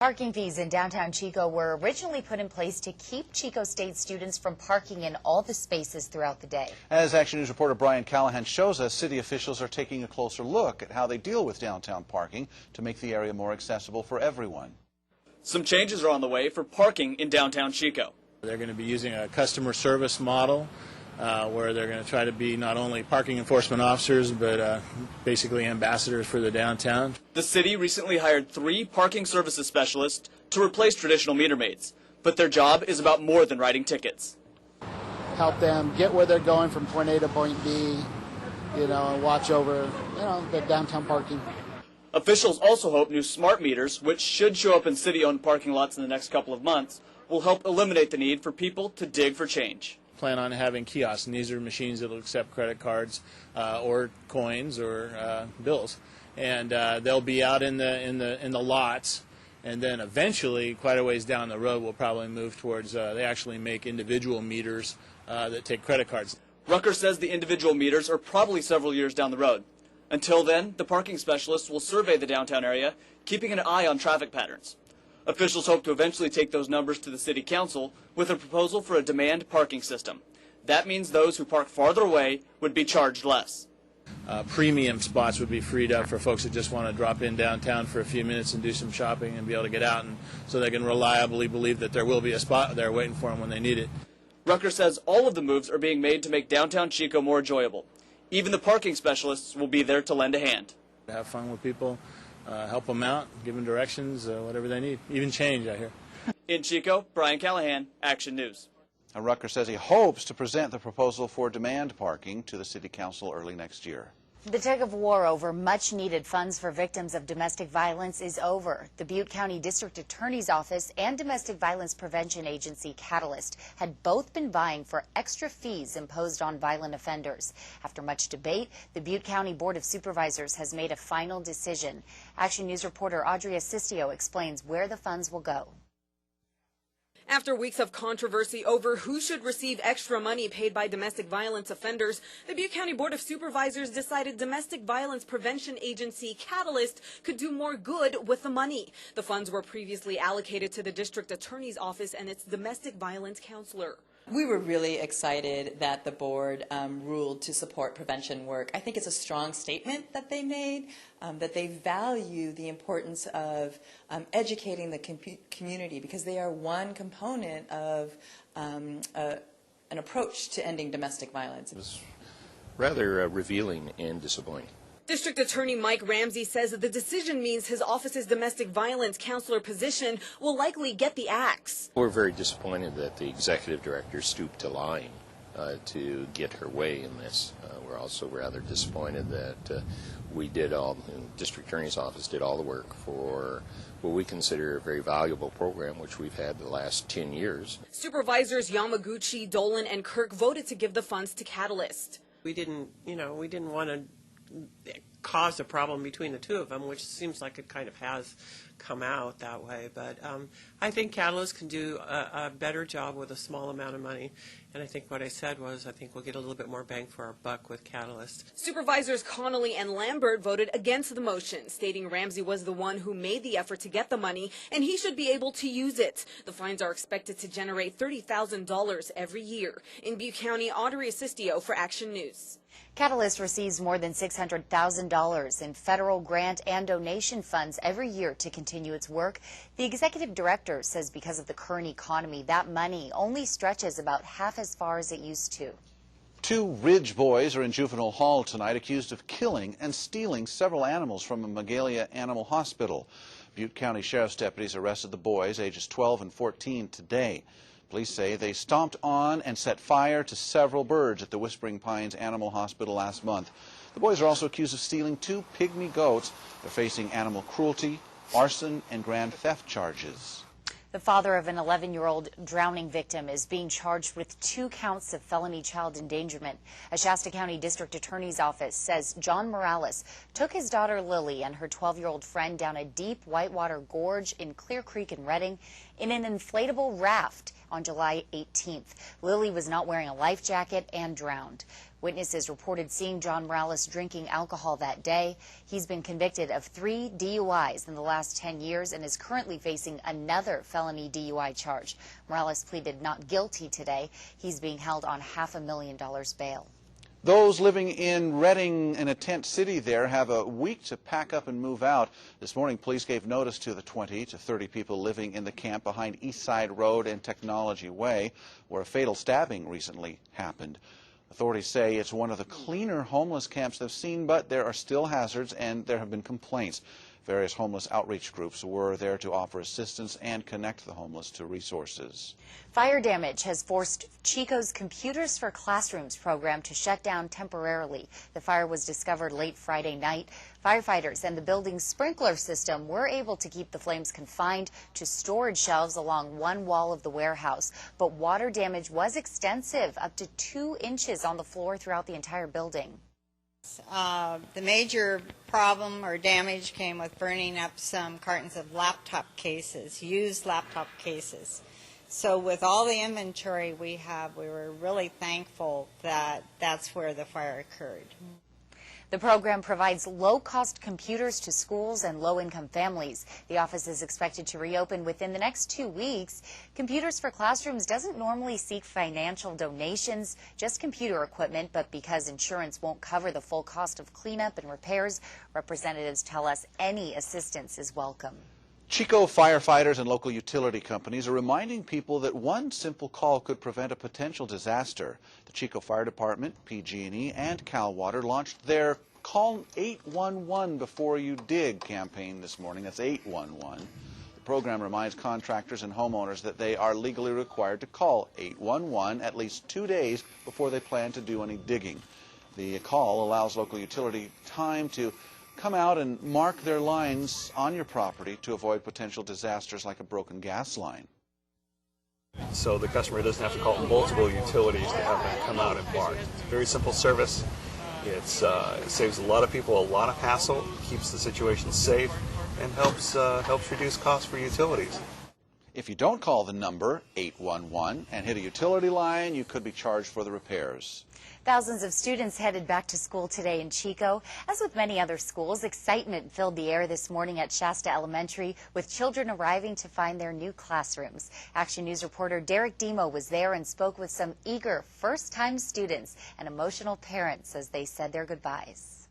Parking fees in downtown Chico were originally put in place to keep Chico State students from parking in all the spaces throughout the day. As Action News reporter Brian Callahan shows us, city officials are taking a closer look at how they deal with downtown parking to make the area more accessible for everyone. Some changes are on the way for parking in downtown Chico. They're going to be using a customer service model where they're going to try to be not only parking enforcement officers, but basically ambassadors for the downtown. The city recently hired 3 parking services specialists to replace traditional meter maids, but their job is about more than writing tickets. Help them get where they're going from point A to point B, and watch over, the downtown parking. Officials also hope new smart meters, which should show up in city-owned parking lots in the next couple of months, will help eliminate the need for people to dig for change. Plan on having kiosks, and these are machines that will accept credit cards or coins or bills, and they'll be out in the lots, and then eventually, quite a ways down the road, we'll probably move towards they actually make individual meters that take credit cards. Rucker says the individual meters are probably several years down the road. Until then, the parking specialists will survey the downtown area, keeping an eye on traffic patterns. Officials hope to eventually take those numbers to the city council with a proposal for a demand parking system. That means those who park farther away would be charged less. Premium spots would be freed up for folks that just want to drop in downtown for a few minutes and do some shopping and be able to get out, and so they can reliably believe that there will be a spot there waiting for them when they need it. Rucker says all of the moves are being made to make downtown Chico more enjoyable. Even the parking specialists will be there to lend a hand. Have fun with people. Help them out, give them directions, whatever they need, even change, I hear. In Chico, Brian Callahan, Action News. Rucker says he hopes to present the proposal for demand parking to the city council early next year. The tug of war over much-needed funds for victims of domestic violence is over. The Butte County District Attorney's Office and Domestic Violence Prevention Agency Catalyst had both been vying for extra fees imposed on violent offenders. After much debate, the Butte County Board of Supervisors has made a final decision. Action News reporter Audrey Assistio explains where the funds will go. After weeks of controversy over who should receive extra money paid by domestic violence offenders, the Butte County Board of Supervisors decided Domestic Violence Prevention Agency Catalyst could do more good with the money. The funds were previously allocated to the District Attorney's Office and its domestic violence counselor. We were really excited that the board ruled to support prevention work. I think it's a strong statement that they made, that they value the importance of educating the community, because they are one component of an approach to ending domestic violence. It was rather revealing and disappointing. District Attorney Mike Ramsey says that the decision means his office's domestic violence counselor position will likely get the axe. We're very disappointed that the executive director stooped to lying to get her way in this. We're also rather disappointed that we did all, the District Attorney's Office did all the work for what we consider a very valuable program, which we've had the last 10 years. Supervisors Yamaguchi, Dolan, and Kirk voted to give the funds to Catalyst. We didn't want to cause a problem between the two of them, which seems like it kind of has come out that way. But I think Catalyst can do a better job with a small amount of money. And I think what I said was I think we'll get a little bit more bang for our buck with Catalyst. Supervisors Connolly and Lambert voted against the motion, stating Ramsey was the one who made the effort to get the money and he should be able to use it. The fines are expected to generate $30,000 every year. In Butte County, Audrey Assistio for Action News. Catalyst receives more than $600,000 in federal grant and donation funds every year to continue its work. The executive director says because of the current economy, that money only stretches about half as far as it used to. 2 Ridge boys are in juvenile hall tonight accused of killing and stealing several animals from a Magalia Animal Hospital. Butte County Sheriff's deputies arrested the boys, ages 12 and 14, today. Police say they stomped on and set fire to several birds at the Whispering Pines Animal Hospital last month. The boys are also accused of stealing 2 pygmy goats. They're facing animal cruelty, arson, and grand theft charges. The father of an 11-year-old drowning victim is being charged with 2 counts of felony child endangerment. A Shasta County District Attorney's Office says John Morales took his daughter Lily and her 12-year-old friend down a deep whitewater gorge in Clear Creek in Redding in an inflatable raft on July 18th. Lily was not wearing a life jacket and drowned. Witnesses reported seeing John Morales drinking alcohol that day. He's been convicted of 3 DUIs in the last 10 years and is currently facing another felony DUI charge. Morales pleaded not guilty today. He's being held on $500,000 bail. Those living in Redding, in a tent city there, have a week to pack up and move out. This morning, police gave notice to the 20 to 30 people living in the camp behind East Side Road and Technology Way, where a fatal stabbing recently happened. Authorities say it's one of the cleaner homeless camps they've seen, but there are still hazards and there have been complaints. Various homeless outreach groups were there to offer assistance and connect the homeless to resources. Fire damage has forced Chico's Computers for Classrooms program to shut down temporarily. The fire was discovered late Friday night. Firefighters and the building's sprinkler system were able to keep the flames confined to storage shelves along one wall of the warehouse. But water damage was extensive, up to 2 inches on the floor throughout the entire building. The major problem or damage came with burning up some cartons of laptop cases, used laptop cases. So with all the inventory we have, we were really thankful that that's where the fire occurred. The program provides low-cost computers to schools and low-income families. The office is expected to reopen within the next 2 weeks. Computers for Classrooms doesn't normally seek financial donations, just computer equipment, but because insurance won't cover the full cost of cleanup and repairs, representatives tell us any assistance is welcome. Chico firefighters and local utility companies are reminding people that one simple call could prevent a potential disaster. The Chico Fire Department, PG&E, and Cal Water launched their Call 811 Before You Dig campaign this morning. That's 811. The program reminds contractors and homeowners that they are legally required to call 811 at least 2 days before they plan to do any digging. The call allows local utility time to come out and mark their lines on your property to avoid potential disasters like a broken gas line. So the customer doesn't have to call multiple utilities to have them come out and mark. Very simple service. It saves a lot of people a lot of hassle, keeps the situation safe, and helps reduce costs for utilities. If you don't call the number 811 and hit a utility line, you could be charged for the repairs. Thousands of students headed back to school today in Chico. As with many other schools, excitement filled the air this morning at Shasta Elementary, with children arriving to find their new classrooms. Action News reporter Derek Demo was there and spoke with some eager first-time students and emotional parents as they said their goodbyes.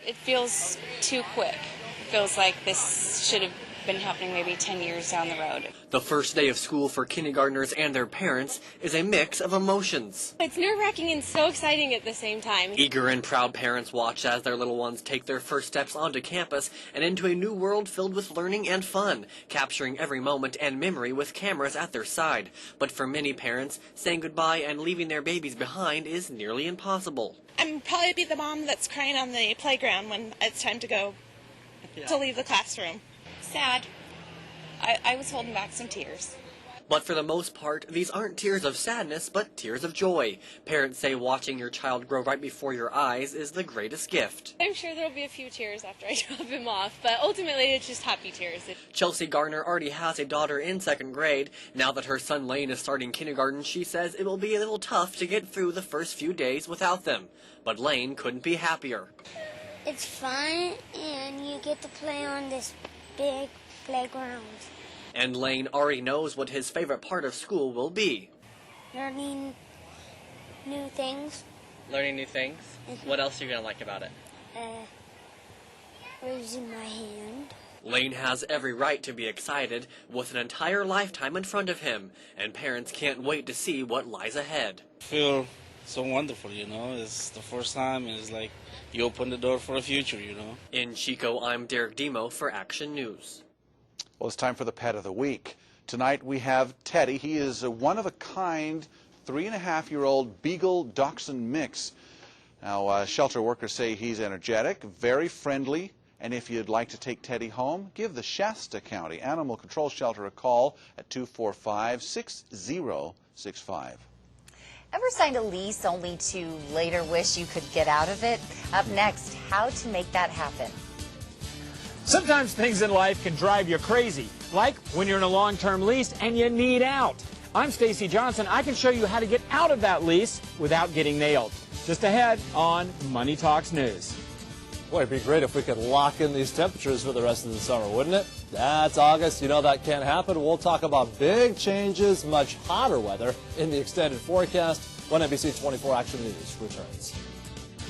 It feels too quick. It feels like this should have been happening maybe 10 years down the road. The first day of school for kindergartners and their parents is a mix of emotions. It's nerve-wracking and so exciting at the same time. Eager and proud parents watch as their little ones take their first steps onto campus and into a new world filled with learning and fun, capturing every moment and memory with cameras at their side. But for many parents, saying goodbye and leaving their babies behind is nearly impossible. I'm probably be the mom that's crying on the playground when it's time to go to leave the classroom. Sad. I was holding back some tears. But for the most part, these aren't tears of sadness, but tears of joy. Parents say watching your child grow right before your eyes is the greatest gift. I'm sure there'll be a few tears after I drop him off, but ultimately it's just happy tears. Chelsea Garner already has a daughter in 2nd grade. Now that her son Lane is starting kindergarten, she says it will be a little tough to get through the first few days without them. But Lane couldn't be happier. It's fun, and you get to play on this big playground. And Lane already knows what his favorite part of school will be. Learning new things. Learning new things? What else are you going to like about it? Raising my hand. Lane has every right to be excited, with an entire lifetime in front of him, and parents can't wait to see what lies ahead. I feel so wonderful, you know. It's the first time, and it's like you open the door for the future, you know. In Chico, I'm Derek Demo for Action News. Well, it's time for the Pet of the Week. Tonight we have Teddy. He is a one-of-a-kind 3.5-year-old Beagle Dachshund mix. Now, shelter workers say he's energetic, very friendly, and if you'd like to take Teddy home, give the Shasta County Animal Control Shelter a call at 245-6065. Ever signed a lease only to later wish you could get out of it? Up next, how to make that happen. Sometimes things in life can drive you crazy, like when you're in a long-term lease and you need out. I'm Stacy Johnson. I can show you how to get out of that lease without getting nailed. Just ahead on Money Talks News. Boy, it'd be great if we could lock in these temperatures for the rest of the summer, wouldn't it? That's August. You know that can't happen. We'll talk about big changes, much hotter weather in the extended forecast when NBC 24 Action News returns.